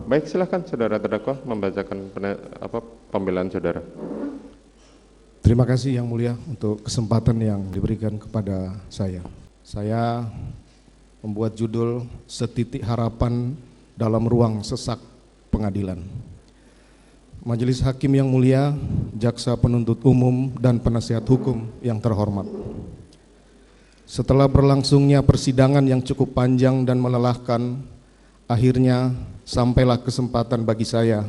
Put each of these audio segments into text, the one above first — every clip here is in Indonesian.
Baik, silakan saudara terdakwa membacakan pembelaan saudara. Terima kasih Yang Mulia untuk kesempatan yang diberikan kepada saya. Saya membuat judul Setitik Harapan dalam Ruang Sesak Pengadilan. Majelis Hakim yang mulia, Jaksa Penuntut Umum dan Penasihat Hukum yang terhormat. Setelah berlangsungnya persidangan yang cukup panjang dan melelahkan, akhirnya sampailah kesempatan bagi saya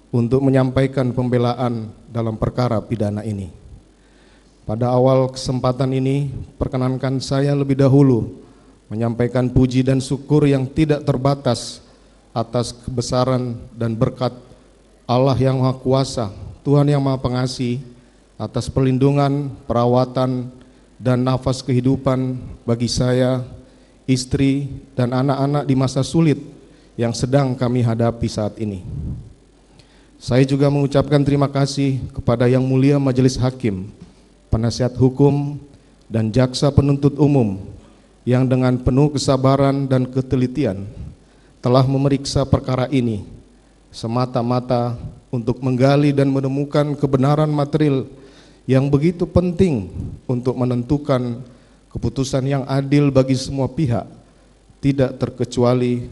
untuk menyampaikan pembelaan dalam perkara pidana ini. Pada awal kesempatan ini, perkenankan saya lebih dahulu menyampaikan puji dan syukur yang tidak terbatas atas kebesaran dan berkat Allah yang Maha Kuasa, Tuhan yang Maha Pengasih, atas perlindungan, perawatan, dan nafas kehidupan bagi saya, istri, dan anak-anak di masa sulit yang sedang kami hadapi saat ini. Saya juga mengucapkan terima kasih kepada Yang Mulia Majelis Hakim, Penasihat Hukum, dan Jaksa Penuntut Umum yang dengan penuh kesabaran dan ketelitian telah memeriksa perkara ini semata-mata untuk menggali dan menemukan kebenaran material yang begitu penting untuk menentukan keputusan yang adil bagi semua pihak, tidak terkecuali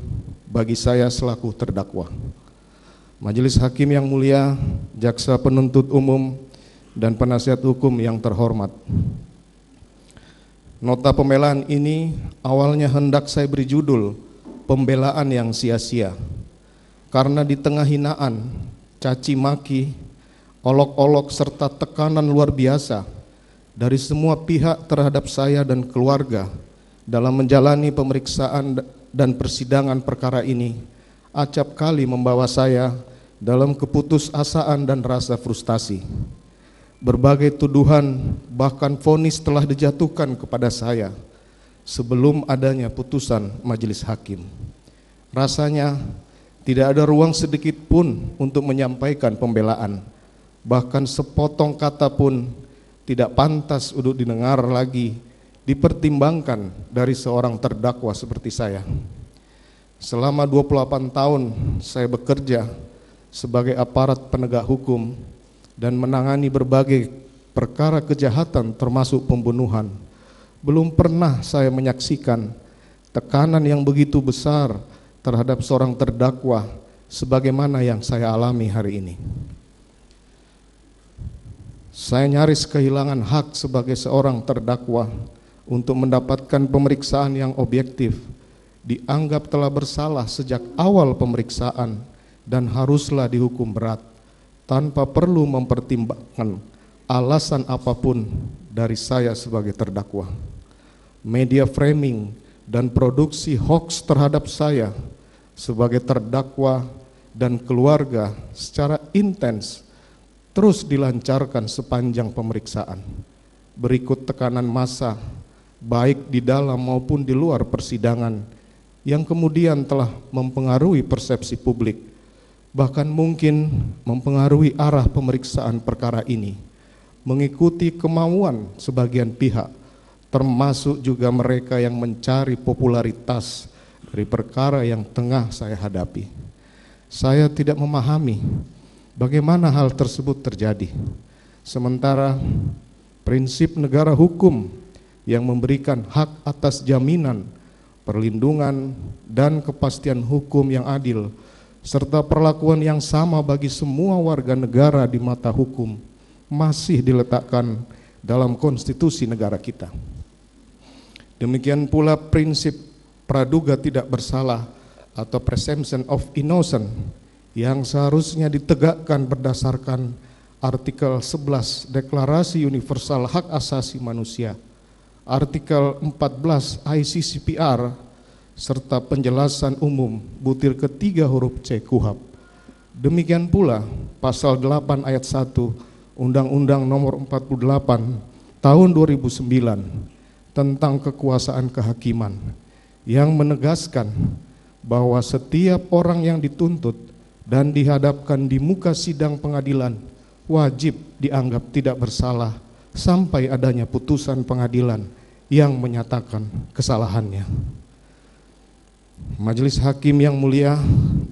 bagi saya selaku terdakwa. Majelis Hakim yang mulia, Jaksa Penuntut Umum, dan Penasihat Hukum yang terhormat. Nota pembelaan ini awalnya hendak saya beri judul Pembelaan yang Sia-sia, karena di tengah hinaan, caci maki, olok-olok serta tekanan luar biasa dari semua pihak terhadap saya dan keluarga dalam menjalani pemeriksaan dan persidangan perkara ini, acap kali membawa saya dalam keputusasaan dan rasa frustasi. Berbagai tuduhan bahkan vonis telah dijatuhkan kepada saya sebelum adanya putusan majelis hakim. Rasanya tidak ada ruang sedikit pun untuk menyampaikan pembelaan, bahkan sepotong kata pun tidak pantas untuk didengar lagi, dipertimbangkan dari seorang terdakwa seperti saya. Selama 28 tahun saya bekerja sebagai aparat penegak hukum dan menangani berbagai perkara kejahatan termasuk pembunuhan. Belum pernah saya menyaksikan tekanan yang begitu besar terhadap seorang terdakwa sebagaimana yang saya alami hari ini. Saya nyaris kehilangan hak sebagai seorang terdakwa untuk mendapatkan pemeriksaan yang objektif, dianggap telah bersalah sejak awal pemeriksaan dan haruslah dihukum berat tanpa perlu mempertimbangkan alasan apapun dari saya sebagai terdakwa. Media framing dan produksi hoaks terhadap saya sebagai terdakwa dan keluarga secara intens terus dilancarkan sepanjang pemeriksaan. Berikut tekanan massa baik di dalam maupun di luar persidangan yang kemudian telah mempengaruhi persepsi publik, bahkan mungkin mempengaruhi arah pemeriksaan perkara ini, mengikuti kemauan sebagian pihak, termasuk juga mereka yang mencari popularitas dari perkara yang tengah saya hadapi. Saya tidak memahami bagaimana hal tersebut terjadi, sementara prinsip negara hukum yang memberikan hak atas jaminan, perlindungan, dan kepastian hukum yang adil serta perlakuan yang sama bagi semua warga negara di mata hukum masih diletakkan dalam konstitusi negara kita. Demikian pula prinsip praduga tidak bersalah atau presumption of innocence yang seharusnya ditegakkan berdasarkan artikel 11 Deklarasi Universal Hak Asasi Manusia, artikel 14 ICCPR, serta penjelasan umum butir ketiga huruf C KUHP. Demikian pula pasal 8 ayat 1 Undang-Undang Nomor 48 Tahun 2009 tentang kekuasaan kehakiman yang menegaskan bahwa setiap orang yang dituntut dan dihadapkan di muka sidang pengadilan wajib dianggap tidak bersalah sampai adanya putusan pengadilan yang menyatakan kesalahannya. Majelis Hakim yang mulia,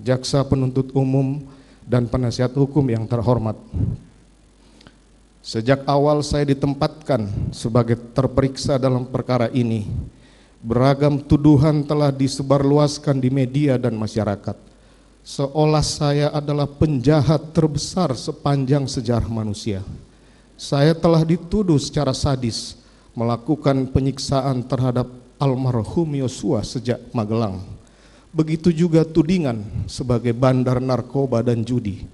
jaksa penuntut umum, dan penasihat hukum yang terhormat. Sejak awal saya ditempatkan sebagai terperiksa dalam perkara ini, beragam tuduhan telah disebarluaskan di media dan masyarakat, seolah saya adalah penjahat terbesar sepanjang sejarah manusia. Saya telah dituduh secara sadis melakukan penyiksaan terhadap almarhum Yosua sejak Magelang. Begitu juga tudingan sebagai bandar narkoba dan judi,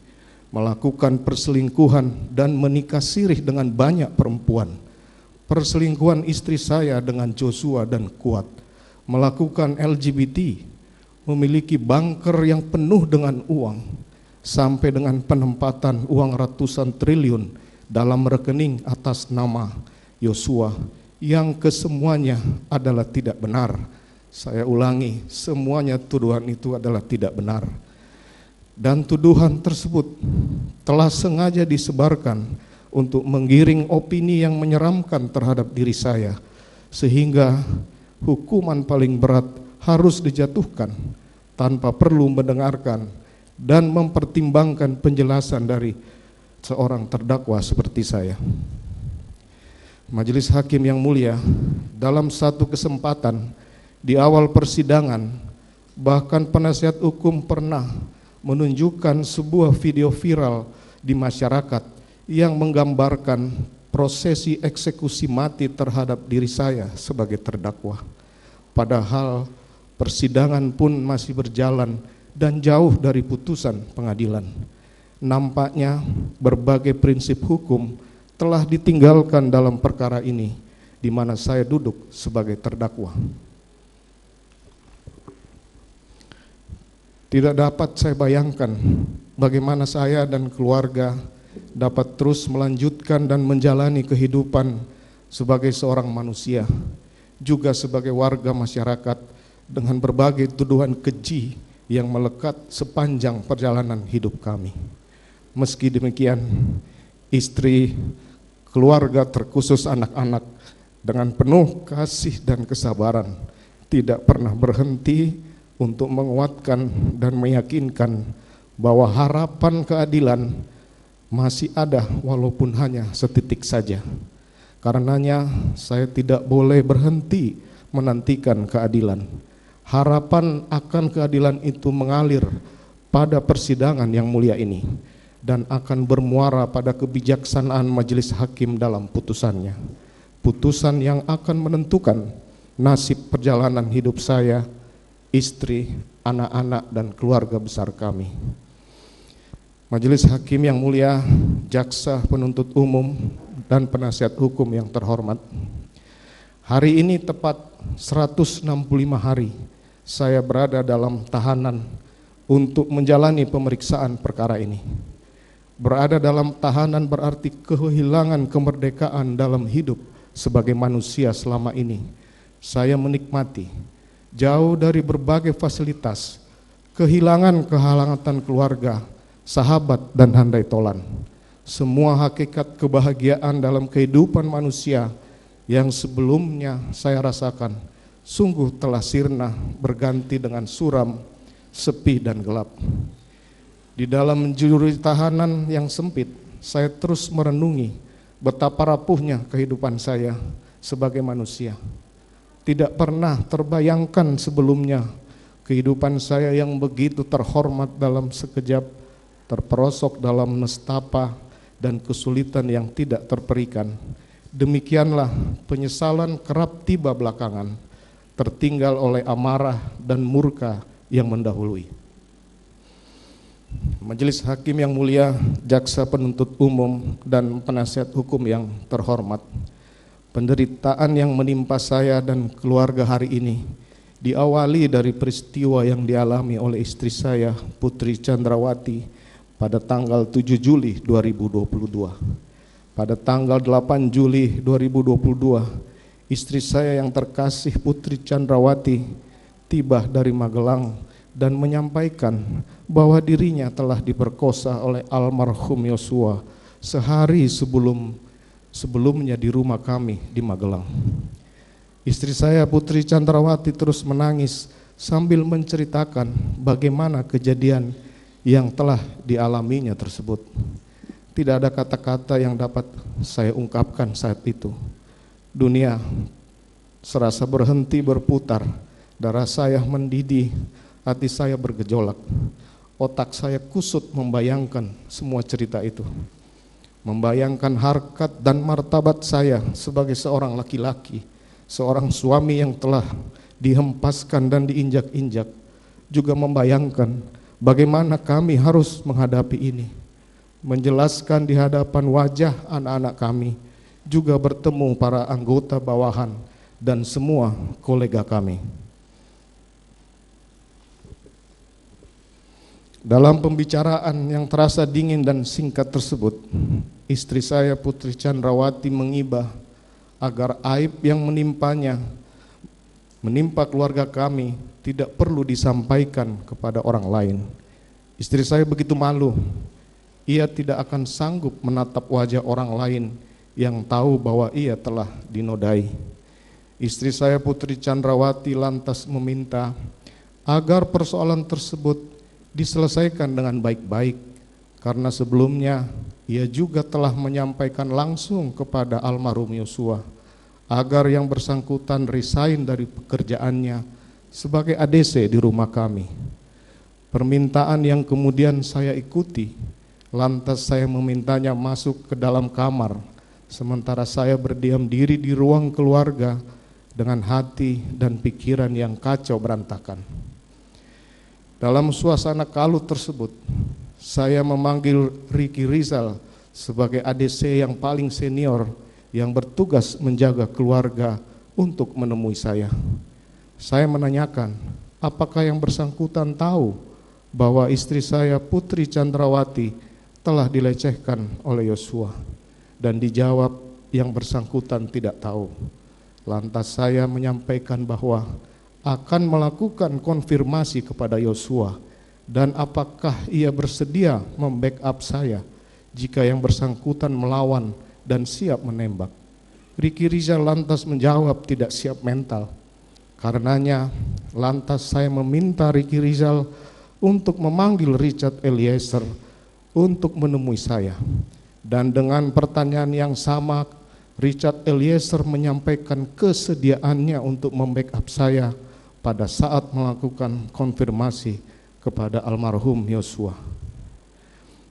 melakukan perselingkuhan dan menikah sirih dengan banyak perempuan, perselingkuhan istri saya dengan Joshua dan Kuat, melakukan LGBT, memiliki bunker yang penuh dengan uang, sampai dengan penempatan uang ratusan triliun dalam rekening atas nama Yosua, yang kesemuanya adalah tidak benar. Saya ulangi, semuanya tuduhan itu adalah tidak benar. Dan tuduhan tersebut telah sengaja disebarkan untuk menggiring opini yang menyeramkan terhadap diri saya, sehingga hukuman paling berat harus dijatuhkan tanpa perlu mendengarkan dan mempertimbangkan penjelasan dari seorang terdakwa seperti saya. Majelis Hakim yang mulia, dalam satu kesempatan di awal persidangan, bahkan penasihat hukum pernah menunjukkan sebuah video viral di masyarakat yang menggambarkan prosesi eksekusi mati terhadap diri saya sebagai terdakwa. Padahal persidangan pun masih berjalan dan jauh dari putusan pengadilan. Nampaknya berbagai prinsip hukum telah ditinggalkan dalam perkara ini, di mana saya duduk sebagai terdakwa. Tidak dapat saya bayangkan bagaimana saya dan keluarga dapat terus melanjutkan dan menjalani kehidupan sebagai seorang manusia, juga sebagai warga masyarakat, dengan berbagai tuduhan keji yang melekat sepanjang perjalanan hidup kami. Meski demikian, istri, keluarga, terkhusus anak-anak, dengan penuh kasih dan kesabaran tidak pernah berhenti untuk menguatkan dan meyakinkan bahwa harapan keadilan masih ada walaupun hanya setitik saja. Karenanya saya tidak boleh berhenti menantikan keadilan. Harapan akan keadilan itu mengalir pada persidangan yang mulia ini dan akan bermuara pada kebijaksanaan majelis hakim dalam putusannya. Putusan yang akan menentukan nasib perjalanan hidup saya, istri, anak-anak, dan keluarga besar kami. Majelis Hakim yang mulia, jaksa penuntut umum, dan penasihat hukum yang terhormat, hari ini tepat 165 hari saya berada dalam tahanan untuk menjalani pemeriksaan perkara ini. Berada dalam tahanan berarti kehilangan kemerdekaan dalam hidup sebagai manusia selama ini. Saya menikmati jauh dari berbagai fasilitas, kehilangan kehangatan keluarga, sahabat, dan handai tolan. Semua hakikat kebahagiaan dalam kehidupan manusia yang sebelumnya saya rasakan sungguh telah sirna berganti dengan suram, sepi, dan gelap. Di dalam juri tahanan yang sempit, saya terus merenungi betapa rapuhnya kehidupan saya sebagai manusia. Tidak pernah terbayangkan sebelumnya kehidupan saya yang begitu terhormat dalam sekejap terperosok dalam nestapa dan kesulitan yang tidak terperikan. Demikianlah penyesalan kerap tiba belakangan, tertinggal oleh amarah dan murka yang mendahului. Majelis Hakim yang mulia, jaksa penuntut umum, dan penasihat hukum yang terhormat, penderitaan yang menimpa saya dan keluarga hari ini diawali dari peristiwa yang dialami oleh istri saya, Putri Chandrawati, pada tanggal 7 Juli 2022. Pada tanggal 8 Juli 2022, istri saya yang terkasih Putri Chandrawati tiba dari Magelang dan menyampaikan bahwa dirinya telah diperkosa oleh almarhum Yosua sehari sebelumnya di rumah kami di Magelang. Istri saya, Putri Chandrawati, terus menangis sambil menceritakan bagaimana kejadian yang telah dialaminya tersebut. Tidak ada kata-kata yang dapat saya ungkapkan saat itu. Dunia serasa berhenti berputar, darah saya mendidih, hati saya bergejolak. Otak saya kusut membayangkan semua cerita itu. Membayangkan harkat dan martabat saya sebagai seorang laki-laki, seorang suami yang telah dihempaskan dan diinjak-injak. Juga membayangkan bagaimana kami harus menghadapi ini. Menjelaskan di hadapan wajah anak-anak kami, juga bertemu para anggota bawahan dan semua kolega kami. Dalam pembicaraan yang terasa dingin dan singkat tersebut, istri saya Putri Chandrawati mengibah agar aib yang menimpa keluarga kami tidak perlu disampaikan kepada orang lain. Istri saya begitu malu, ia tidak akan sanggup menatap wajah orang lain yang tahu bahwa ia telah dinodai. Istri saya Putri Chandrawati lantas meminta agar persoalan tersebut diselesaikan dengan baik-baik, karena sebelumnya ia juga telah menyampaikan langsung kepada almarhum Yosua agar yang bersangkutan resign dari pekerjaannya sebagai ADC di rumah kami. Permintaan yang kemudian saya ikuti, lantas saya memintanya masuk ke dalam kamar, sementara saya berdiam diri di ruang keluarga dengan hati dan pikiran yang kacau berantakan. Dalam suasana kalut tersebut, saya memanggil Ricky Rizal sebagai ADC yang paling senior yang bertugas menjaga keluarga untuk menemui saya. Saya menanyakan, apakah yang bersangkutan tahu bahwa istri saya Putri Chandrawati telah dilecehkan oleh Yosua? Dan dijawab yang bersangkutan tidak tahu. Lantas saya menyampaikan bahwa akan melakukan konfirmasi kepada Yosua dan apakah ia bersedia membackup saya jika yang bersangkutan melawan dan siap menembak. Ricky Rizal lantas menjawab tidak siap mental. Karenanya lantas saya meminta Ricky Rizal untuk memanggil Richard Eliezer untuk menemui saya. Dan dengan pertanyaan yang sama, Richard Eliezer menyampaikan kesediaannya untuk membackup saya pada saat melakukan konfirmasi kepada almarhum Yosua.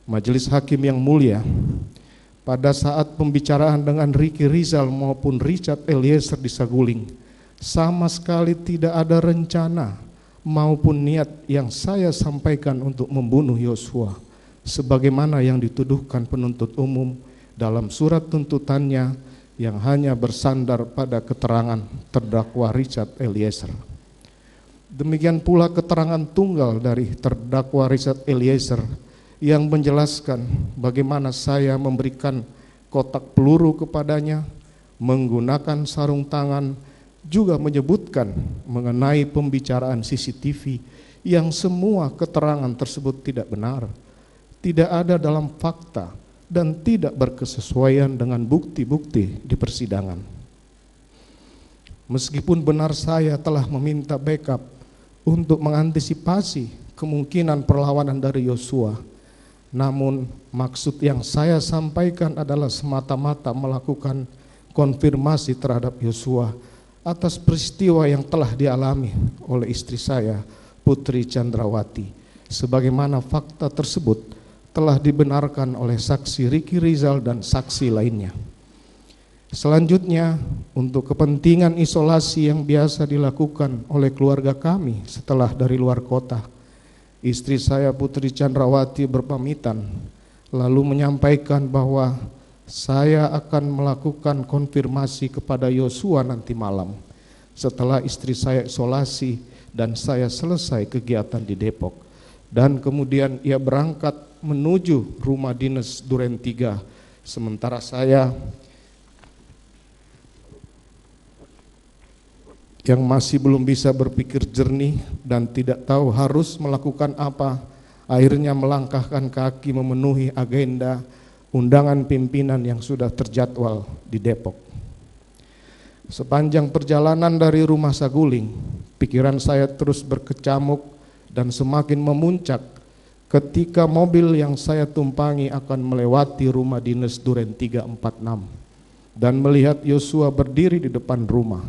Majelis Hakim yang mulia, pada saat pembicaraan dengan Ricky Rizal maupun Richard Eliezer di Saguling, sama sekali tidak ada rencana maupun niat yang saya sampaikan untuk membunuh Yosua, sebagaimana yang dituduhkan penuntut umum dalam surat tuntutannya yang hanya bersandar pada keterangan terdakwa Richard Eliezer. Demikian pula keterangan tunggal dari terdakwa Richard Eliezer yang menjelaskan bagaimana saya memberikan kotak peluru kepadanya, menggunakan sarung tangan, juga menyebutkan mengenai pembicaraan CCTV yang semua keterangan tersebut tidak benar, tidak ada dalam fakta, dan tidak berkesesuaian dengan bukti-bukti di persidangan. Meskipun benar saya telah meminta backup untuk mengantisipasi kemungkinan perlawanan dari Yosua, namun maksud yang saya sampaikan adalah semata-mata melakukan konfirmasi terhadap Yosua atas peristiwa yang telah dialami oleh istri saya, Putri Chandrawati, sebagaimana fakta tersebut telah dibenarkan oleh saksi Ricky Rizal dan saksi lainnya. Selanjutnya, untuk kepentingan isolasi yang biasa dilakukan oleh keluarga kami setelah dari luar kota, istri saya Putri Chandrawati berpamitan lalu menyampaikan bahwa saya akan melakukan konfirmasi kepada Yosua nanti malam setelah istri saya isolasi dan saya selesai kegiatan di Depok. Dan kemudian ia berangkat menuju rumah dinas Duren 3, sementara saya yang masih belum bisa berpikir jernih dan tidak tahu harus melakukan apa, akhirnya melangkahkan kaki memenuhi agenda undangan pimpinan yang sudah terjadwal di Depok. Sepanjang perjalanan dari rumah Saguling, Pikiran saya terus berkecamuk dan semakin memuncak ketika mobil yang saya tumpangi akan melewati rumah dinas Duren 346 dan melihat Yosua berdiri di depan rumah.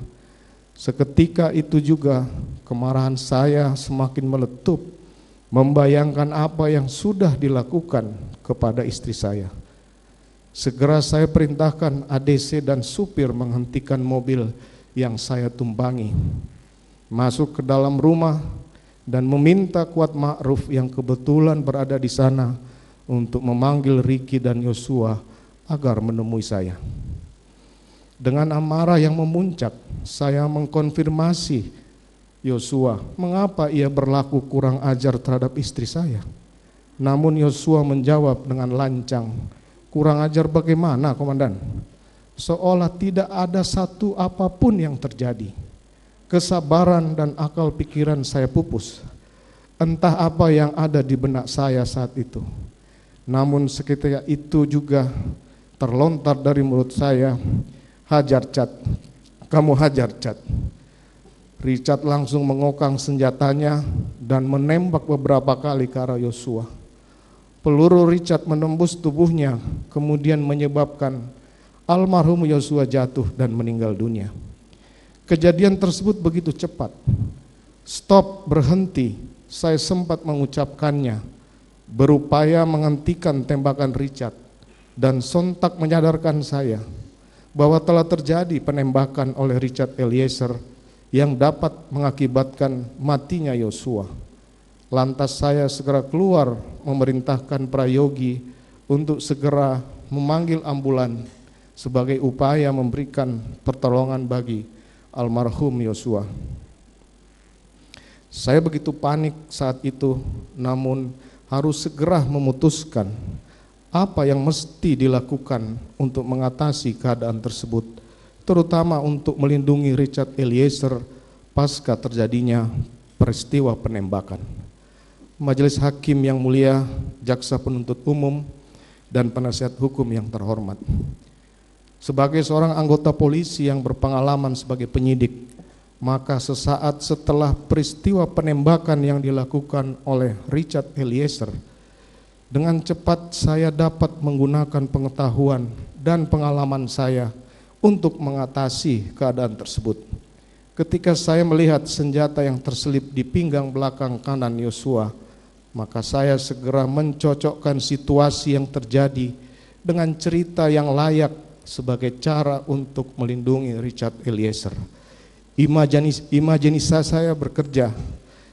Seketika itu juga kemarahan saya semakin meletup, membayangkan apa yang sudah dilakukan kepada istri saya. Segera saya perintahkan ADC dan supir menghentikan mobil yang saya tumpangi, masuk ke dalam rumah dan meminta Kuat Ma'ruf yang kebetulan berada di sana untuk memanggil Ricky dan Yosua agar menemui saya. Dengan amarah yang memuncak, saya mengkonfirmasi Yosua mengapa ia berlaku kurang ajar terhadap istri saya. Namun Yosua menjawab dengan lancang, "Kurang ajar bagaimana, Komandan? Seolah tidak ada satu apapun yang terjadi. Kesabaran dan akal pikiran saya pupus. Entah apa yang ada di benak saya saat itu. Namun seketika itu juga terlontar dari mulut saya, 'Hajar Cat, kamu hajar Cat.' Richard langsung mengokang senjatanya dan menembak beberapa kali ke arah Yosua. Peluru Richard menembus tubuhnya, kemudian menyebabkan almarhum Yosua jatuh dan meninggal dunia. Kejadian tersebut begitu cepat. Stop, berhenti, saya sempat mengucapkannya, berupaya menghentikan tembakan Richard, dan sontak menyadarkan saya bahwa telah terjadi penembakan oleh Richard Eliezer yang dapat mengakibatkan matinya Yosua. Lantas saya segera keluar memerintahkan Prayogi untuk segera memanggil ambulan sebagai upaya memberikan pertolongan bagi almarhum Yosua. Saya begitu panik saat itu, namun harus segera memutuskan apa yang mesti dilakukan untuk mengatasi keadaan tersebut, terutama untuk melindungi Richard Eliezer pasca terjadinya peristiwa penembakan. Majelis Hakim yang mulia, Jaksa Penuntut Umum, dan penasihat hukum yang terhormat. Sebagai seorang anggota polisi yang berpengalaman sebagai penyidik, maka sesaat setelah peristiwa penembakan yang dilakukan oleh Richard Eliezer, dengan cepat saya dapat menggunakan pengetahuan dan pengalaman saya untuk mengatasi keadaan tersebut. Ketika saya melihat senjata yang terselip di pinggang belakang kanan Yosua, maka saya segera mencocokkan situasi yang terjadi dengan cerita yang layak sebagai cara untuk melindungi Richard Eliezer. Imajinasi saya bekerja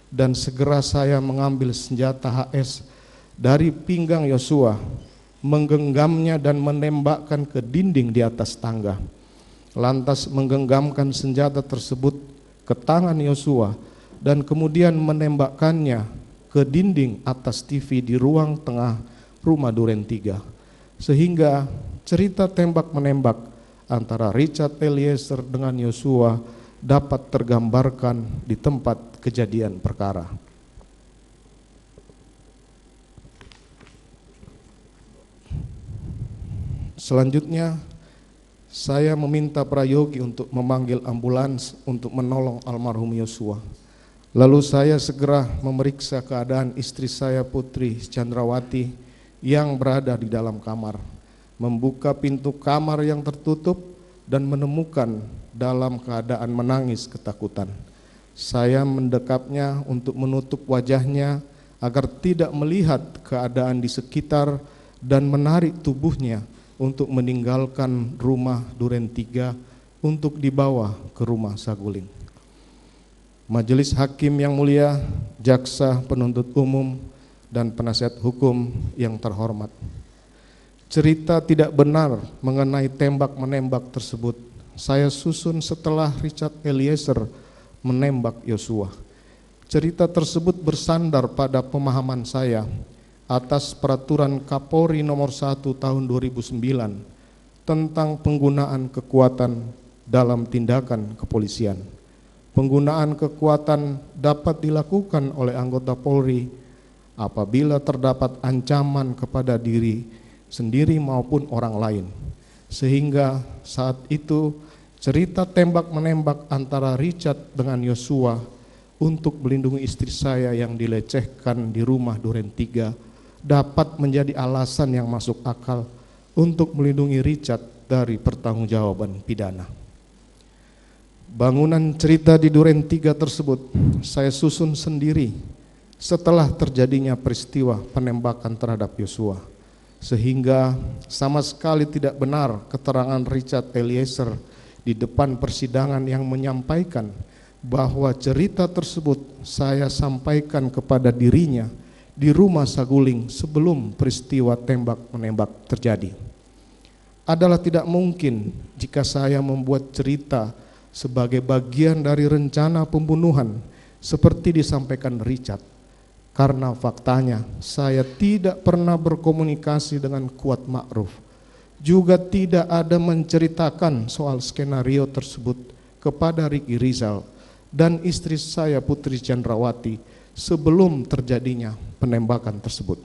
dan segera saya mengambil senjata HS dari pinggang Yosua, menggenggamnya dan menembakkan ke dinding di atas tangga. Lantas menggenggamkan senjata tersebut ke tangan Yosua dan kemudian menembakkannya ke dinding atas TV di ruang tengah rumah Duren 3, sehingga cerita tembak-menembak antara Richard Eliezer dengan Yosua dapat tergambarkan di tempat kejadian perkara. Selanjutnya, saya meminta Prayogi untuk memanggil ambulans untuk menolong almarhum Yosua. Lalu saya segera memeriksa keadaan istri saya, Putri Chandrawati, yang berada di dalam kamar. Membuka pintu kamar yang tertutup dan menemukan dalam keadaan menangis ketakutan. Saya mendekapnya untuk menutup wajahnya agar tidak melihat keadaan di sekitar dan menarik tubuhnya untuk meninggalkan rumah Duren 3 untuk dibawa ke rumah Saguling. Majelis Hakim yang mulia, Jaksa Penuntut Umum, dan penasihat hukum yang terhormat. Cerita tidak benar mengenai tembak-menembak tersebut saya susun setelah Richard Eliezer menembak Yosua. Cerita tersebut bersandar pada pemahaman saya atas peraturan Kapolri nomor 1 tahun 2009 tentang penggunaan kekuatan dalam tindakan kepolisian. Penggunaan kekuatan dapat dilakukan oleh anggota Polri apabila terdapat ancaman kepada diri sendiri maupun orang lain, sehingga saat itu cerita tembak-menembak antara Richard dengan Yosua untuk melindungi istri saya yang dilecehkan di rumah Duren 3 dapat menjadi alasan yang masuk akal untuk melindungi Richard dari pertanggungjawaban pidana. Bangunan cerita di Duren 3 tersebut saya susun sendiri setelah terjadinya peristiwa penembakan terhadap Yosua, sehingga sama sekali tidak benar keterangan Richard Eliezer di depan persidangan yang menyampaikan bahwa cerita tersebut saya sampaikan kepada dirinya di rumah Saguling sebelum peristiwa tembak-menembak terjadi. Adalah tidak mungkin jika saya membuat cerita sebagai bagian dari rencana pembunuhan seperti disampaikan Richard, karena faktanya saya tidak pernah berkomunikasi dengan Kuat Ma'ruf, juga tidak ada menceritakan soal skenario tersebut kepada Ricky Rizal dan istri saya Putri Chandrawati sebelum terjadinya penembakan tersebut.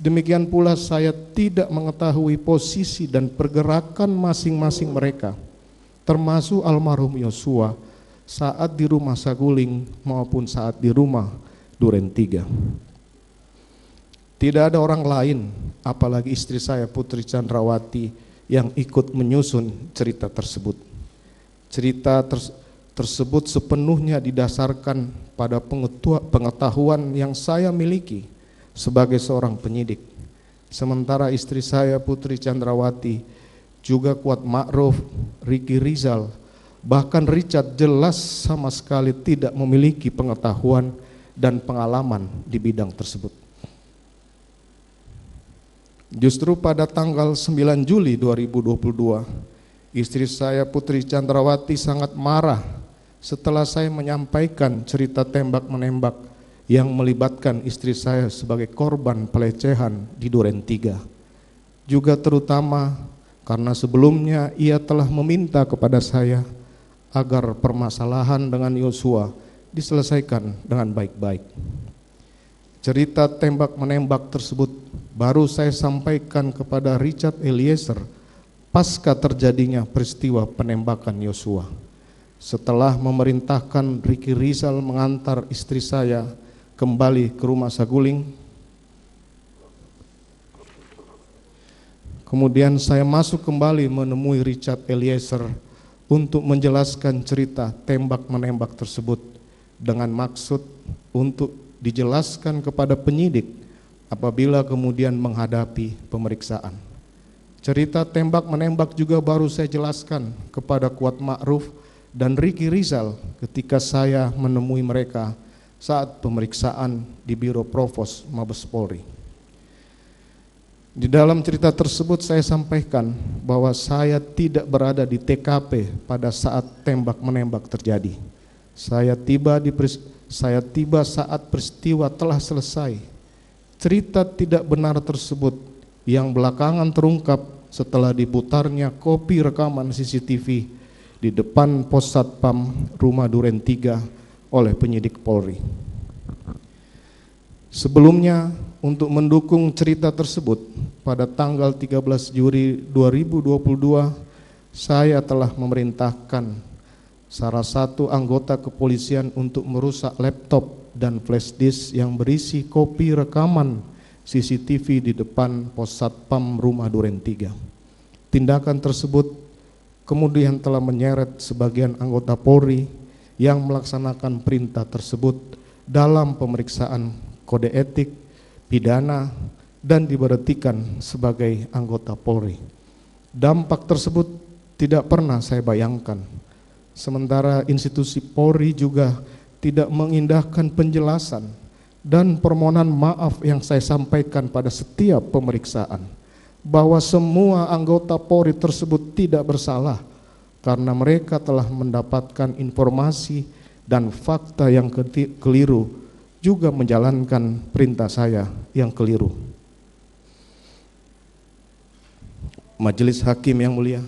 Demikian pula saya tidak mengetahui posisi dan pergerakan masing-masing mereka, termasuk almarhum Yosua saat di rumah Saguling maupun saat di rumah Duren 3. Tidak ada orang lain, apalagi istri saya Putri Chandrawati, yang ikut menyusun cerita tersebut. Cerita tersebut sepenuhnya didasarkan pada pengetahuan yang saya miliki sebagai seorang penyidik. Sementara istri saya Putri Chandrawati, juga Kuat Ma'ruf, Ricky Rizal, bahkan Richard jelas sama sekali tidak memiliki pengetahuan dan pengalaman di bidang tersebut. Justru pada tanggal 9 Juli 2022, istri saya Putri Chandrawati sangat marah setelah saya menyampaikan cerita tembak-menembak yang melibatkan istri saya sebagai korban pelecehan di Duren 3. Juga terutama karena sebelumnya ia telah meminta kepada saya agar permasalahan dengan Yosua diselesaikan dengan baik-baik. Cerita tembak-menembak tersebut baru saya sampaikan kepada Richard Eliezer pasca terjadinya peristiwa penembakan Yosua. Setelah memerintahkan Ricky Rizal mengantar istri saya kembali ke rumah Saguling, kemudian saya masuk kembali menemui Richard Eliezer untuk menjelaskan cerita tembak-menembak tersebut dengan maksud untuk dijelaskan kepada penyidik apabila kemudian menghadapi pemeriksaan. Cerita tembak-menembak juga baru saya jelaskan kepada Kuat Ma'ruf dan Ricky Rizal ketika saya menemui mereka saat pemeriksaan di Biro Provos Mabes Polri. Di dalam cerita tersebut saya sampaikan bahwa saya tidak berada di TKP pada saat tembak-menembak terjadi. Saya tiba saat peristiwa telah selesai. Cerita tidak benar tersebut yang belakangan terungkap setelah diputarnya kopi rekaman CCTV di depan pos Satpam rumah Duren 3 oleh penyidik Polri. Sebelumnya, untuk mendukung cerita tersebut, pada tanggal 13 Juli 2022, saya telah memerintahkan salah satu anggota kepolisian untuk merusak laptop dan flash disk yang berisi kopi rekaman CCTV di depan pos Satpam rumah Duren 3. Tindakan tersebut kemudian telah menyeret sebagian anggota Polri yang melaksanakan perintah tersebut dalam pemeriksaan kode etik, pidana, dan diberhentikan sebagai anggota Polri. Dampak tersebut tidak pernah saya bayangkan. Sementara institusi Polri juga tidak mengindahkan penjelasan dan permohonan maaf yang saya sampaikan pada setiap pemeriksaan, bahwa semua anggota Polri tersebut tidak bersalah karena mereka telah mendapatkan informasi dan fakta yang keliru, juga menjalankan perintah saya yang keliru. Majelis Hakim yang mulia,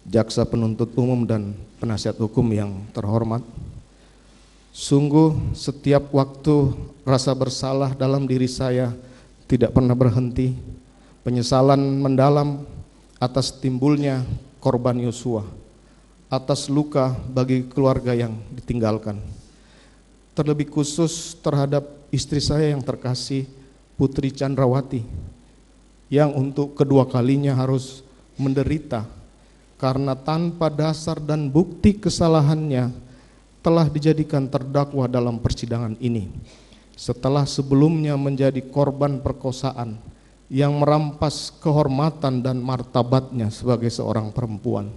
jaksa penuntut umum dan penasihat hukum yang terhormat, sungguh setiap waktu rasa bersalah dalam diri saya tidak pernah berhenti. Penyesalan mendalam atas timbulnya korban Yosua, atas luka bagi keluarga yang ditinggalkan. terlebih khusus terhadap istri saya yang terkasih, Putri Chandrawati, yang untuk kedua kalinya harus menderita karena tanpa dasar dan bukti kesalahannya telah dijadikan terdakwa dalam persidangan ini, setelah sebelumnya menjadi korban perkosaan yang merampas kehormatan dan martabatnya sebagai seorang perempuan,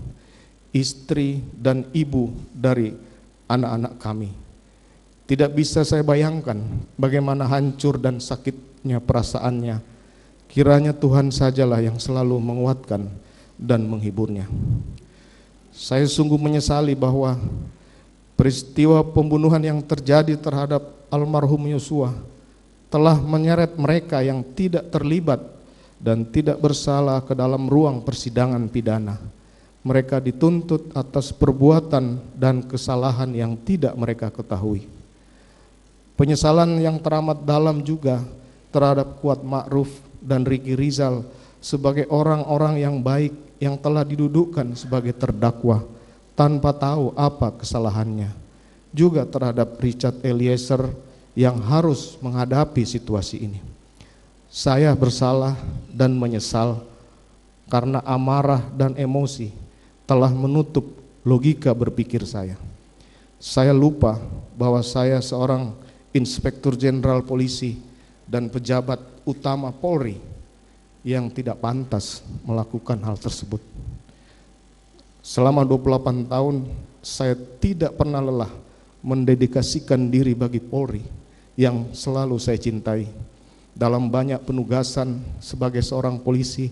istri dan ibu dari anak-anak kami. Tidak bisa saya bayangkan bagaimana hancur dan sakitnya perasaannya. Kiranya Tuhan sajalah yang selalu menguatkan dan menghiburnya. Saya sungguh menyesali bahwa peristiwa pembunuhan yang terjadi terhadap almarhum Yosua telah menyeret mereka yang tidak terlibat dan tidak bersalah ke dalam ruang persidangan pidana. Mereka dituntut atas perbuatan dan kesalahan yang tidak mereka ketahui. Penyesalan yang teramat dalam juga terhadap Kuat Ma'ruf dan Ricky Rizal sebagai orang-orang yang baik yang telah didudukkan sebagai terdakwa tanpa tahu apa kesalahannya. Juga terhadap Richard Eliezer yang harus menghadapi situasi ini. Saya bersalah dan menyesal karena amarah dan emosi telah menutup logika berpikir saya. Saya lupa bahwa saya seorang Inspektur Jenderal Polisi dan pejabat utama Polri yang tidak pantas melakukan hal tersebut. Selama 28 tahun saya tidak pernah lelah mendedikasikan diri bagi Polri yang selalu saya cintai. Dalam banyak penugasan sebagai seorang polisi,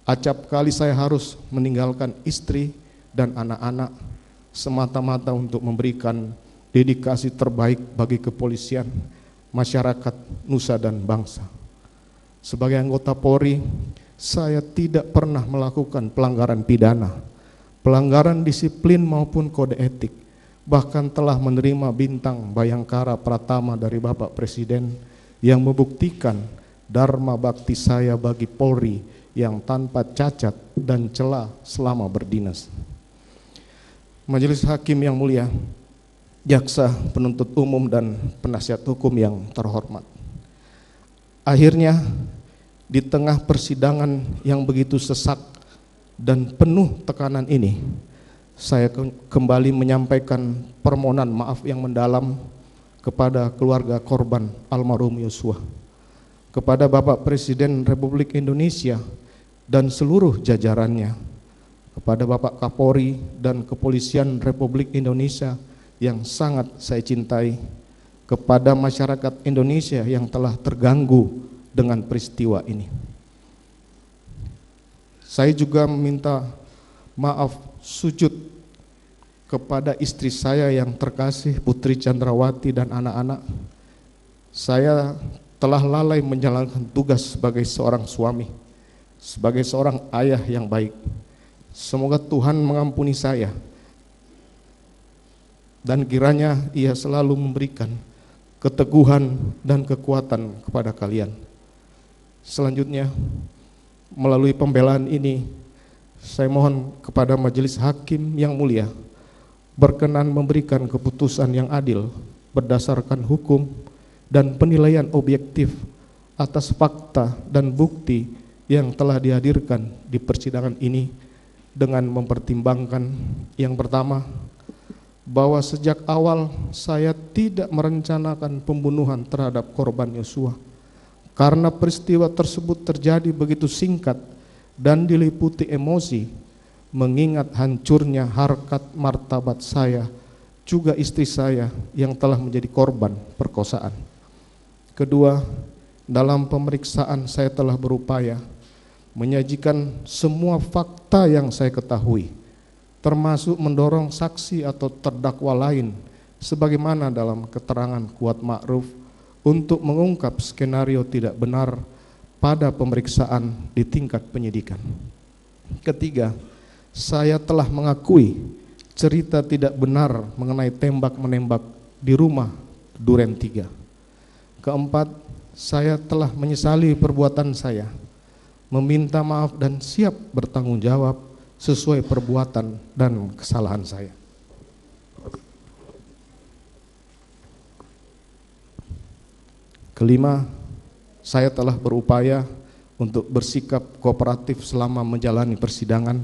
acap kali saya harus meninggalkan istri dan anak-anak semata-mata untuk memberikan dedikasi terbaik bagi kepolisian, masyarakat, nusa dan bangsa. Sebagai anggota Polri, saya tidak pernah melakukan pelanggaran pidana, pelanggaran disiplin maupun kode etik, bahkan telah menerima bintang Bayangkara Pratama dari Bapak Presiden yang membuktikan dharma bakti saya bagi Polri yang tanpa cacat dan celah selama berdinas. Majelis Hakim yang mulia, jaksa penuntut umum dan penasihat hukum yang terhormat. Akhirnya di tengah persidangan yang begitu sesak dan penuh tekanan ini, saya kembali menyampaikan permohonan maaf yang mendalam kepada keluarga korban almarhum Yosua, kepada Bapak Presiden Republik Indonesia dan seluruh jajarannya, kepada Bapak Kapolri dan Kepolisian Republik Indonesia yang sangat saya cintai, kepada masyarakat Indonesia yang telah terganggu dengan peristiwa ini. Saya juga meminta maaf sujud kepada istri saya yang terkasih Putri Chandrawati dan anak-anak. Saya telah lalai menjalankan tugas sebagai seorang suami, sebagai seorang ayah yang baik. Semoga Tuhan mengampuni saya dan kiranya Ia selalu memberikan keteguhan dan kekuatan kepada kalian. Selanjutnya, melalui pembelaan ini, saya mohon kepada majelis hakim yang mulia berkenan memberikan keputusan yang adil berdasarkan hukum dan penilaian objektif atas fakta dan bukti yang telah dihadirkan di persidangan ini dengan mempertimbangkan yang pertama, bahwa sejak awal saya tidak merencanakan pembunuhan terhadap korban Yosua karena peristiwa tersebut terjadi begitu singkat dan diliputi emosi, mengingat hancurnya harkat martabat saya juga istri saya yang telah menjadi korban perkosaan. Kedua, dalam pemeriksaan saya telah berupaya menyajikan semua fakta yang saya ketahui, termasuk mendorong saksi atau terdakwa lain sebagaimana dalam keterangan Kuat Ma'ruf untuk mengungkap skenario tidak benar pada pemeriksaan di tingkat penyidikan. Ketiga, saya telah mengakui cerita tidak benar mengenai tembak-menembak di rumah Duren 3. Keempat, saya telah menyesali perbuatan saya, meminta maaf dan siap bertanggung jawab sesuai perbuatan dan kesalahan saya. Kelima, saya telah berupaya untuk bersikap kooperatif selama menjalani persidangan,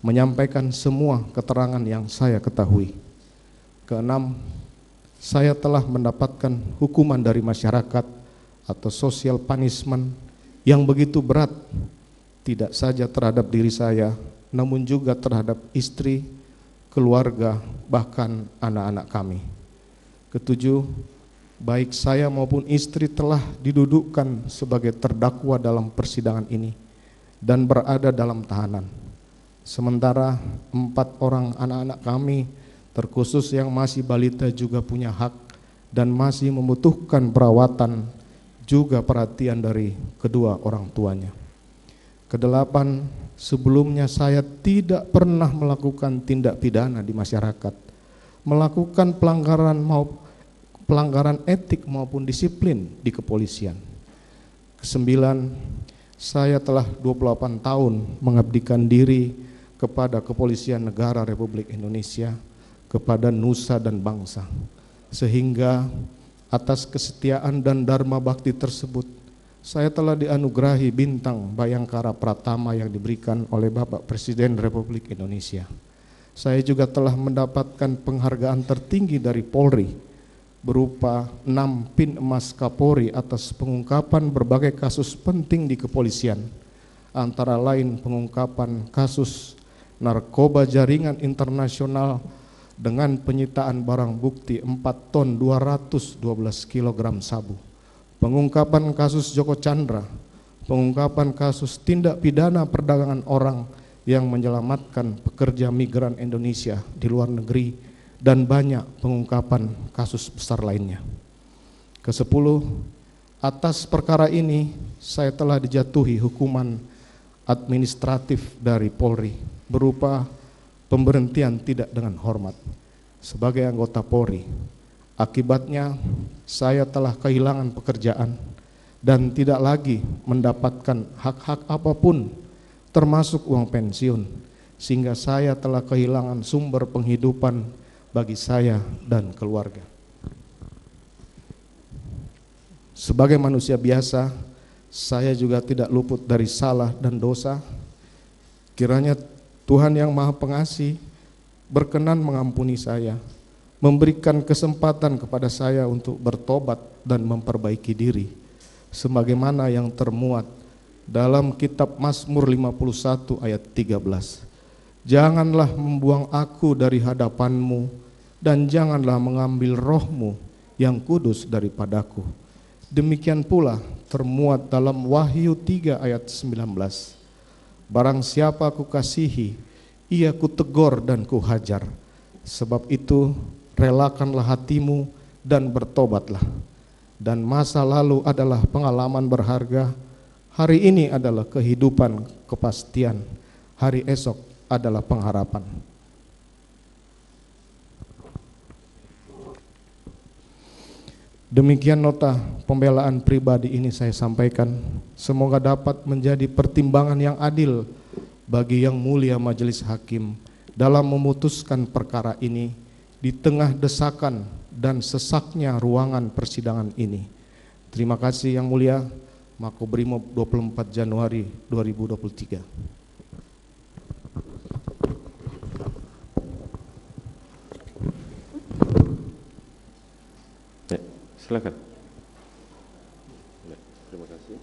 menyampaikan semua keterangan yang saya ketahui. Keenam, saya telah mendapatkan hukuman dari masyarakat atau social punishment yang begitu berat, tidak saja terhadap diri saya, namun juga terhadap istri, keluarga, bahkan anak-anak kami. Ketujuh, baik saya maupun istri telah didudukkan sebagai terdakwa dalam persidangan ini dan berada dalam tahanan. Sementara 4 orang anak-anak kami, terkhusus yang masih balita, juga punya hak dan masih membutuhkan perawatan juga perhatian dari kedua orang tuanya. Kedelapan, sebelumnya saya tidak pernah melakukan tindak pidana di masyarakat, melakukan pelanggaran etik maupun disiplin di kepolisian. Kesembilan, saya telah 28 tahun mengabdikan diri kepada Kepolisian Negara Republik Indonesia, kepada nusa dan bangsa, sehingga atas kesetiaan dan dharma bakti tersebut, saya telah dianugerahi bintang Bayangkara Pratama yang diberikan oleh Bapak Presiden Republik Indonesia. Saya juga telah mendapatkan penghargaan tertinggi dari Polri, berupa 6 Pin Emas Kapolri atas pengungkapan berbagai kasus penting di kepolisian, antara lain pengungkapan kasus narkoba jaringan internasional dengan penyitaan barang bukti 4 ton 212 kg sabu, pengungkapan kasus Joko Chandra, pengungkapan kasus tindak pidana perdagangan orang yang menyelamatkan pekerja migran Indonesia di luar negeri, dan banyak pengungkapan kasus besar lainnya. Kesepuluh, atas perkara ini saya telah dijatuhi hukuman administratif dari Polri berupa pemberhentian tidak dengan hormat sebagai anggota Polri. Akibatnya saya telah kehilangan pekerjaan dan tidak lagi mendapatkan hak-hak apapun termasuk uang pensiun, sehingga saya telah kehilangan sumber penghidupan bagi saya dan keluarga. Sebagai manusia biasa, saya juga tidak luput dari salah dan dosa. Kiranya Tuhan yang Maha Pengasih berkenan mengampuni saya, memberikan kesempatan kepada saya untuk bertobat dan memperbaiki diri, sebagaimana yang termuat dalam kitab Mazmur 51 ayat 13. Janganlah membuang aku dari hadapan-Mu, dan janganlah mengambil roh-Mu yang kudus daripadaku. Demikian pula termuat dalam Wahyu 3 ayat 19. Barang siapa ku kasihi, ia ku tegur dan ku hajar. Sebab itu relakanlah hatimu dan bertobatlah. Dan masa lalu adalah pengalaman berharga, hari ini adalah kehidupan kepastian, hari esok adalah pengharapan. Demikian nota pembelaan pribadi ini saya sampaikan. Semoga dapat menjadi pertimbangan yang adil bagi yang mulia majelis hakim dalam memutuskan perkara ini di tengah desakan dan sesaknya ruangan persidangan ini. Terima kasih yang mulia. Makobrimob 24 Januari 2023. Silakan. Terima kasih.